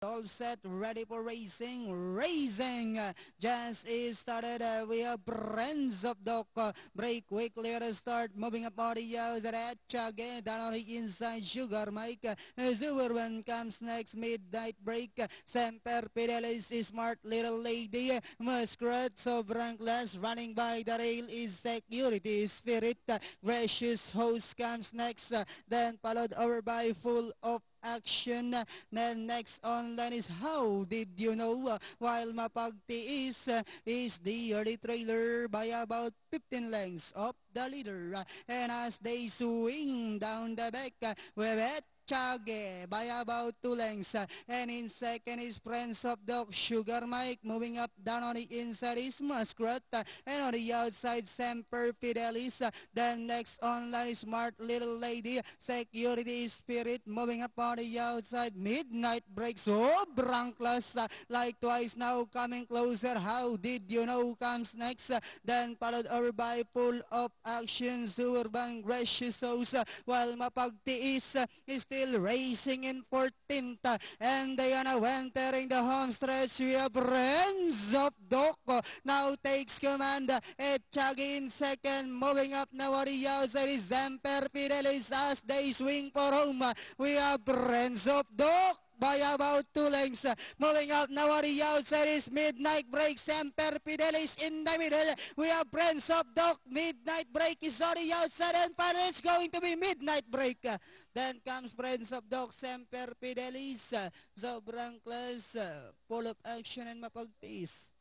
all set, ready for racing. Racing just is started. We have Friends of Doc. Break quickly at the start. Moving up on the outside. Again, down on the inside. Sugar Mike. Zuberman comes next. Midnight Break. Semper Fidelis is Smart Little Lady. Muskrat. Sobrang class. Running by the rail is Security Spirit. Gracious Host comes next. Then followed over by Full of Action. Then next online is How Did You Know? While Mapagtiis is the early trailer by about 15 lengths of the leader. And as they swing down the back, Webet Chage by about 2 lengths. And in second is Friends of Dog Sugar Mike. Moving up down on the inside is Muskrat. And on the outside, Semper Fidelis. Then next online is Smart Little Lady. Security Spirit. Moving up on the outside, Midnight Break. Sobrang class. Like twice now, coming closer. How Did You Know comes next. Then followed over by Full of Action. Urban Gracious House. While Mapagtiis is still racing in 14th. And they are now entering the home stretch. We have Friends of Doko now takes command. Echagi in second. Moving up now on the outside is Semper Fidelis as they swing for home. We have Friends of Doko by about 2 lengths. Moving out now on the outside is Midnight Break. Semper Fidelis in the middle. We have Friends of Doc. Midnight Break is on the outside and finally it's going to be Midnight Break. Then comes Friends of Doc, Semper Fidelis. Sobrang class, Full of Action and Mapagtiis.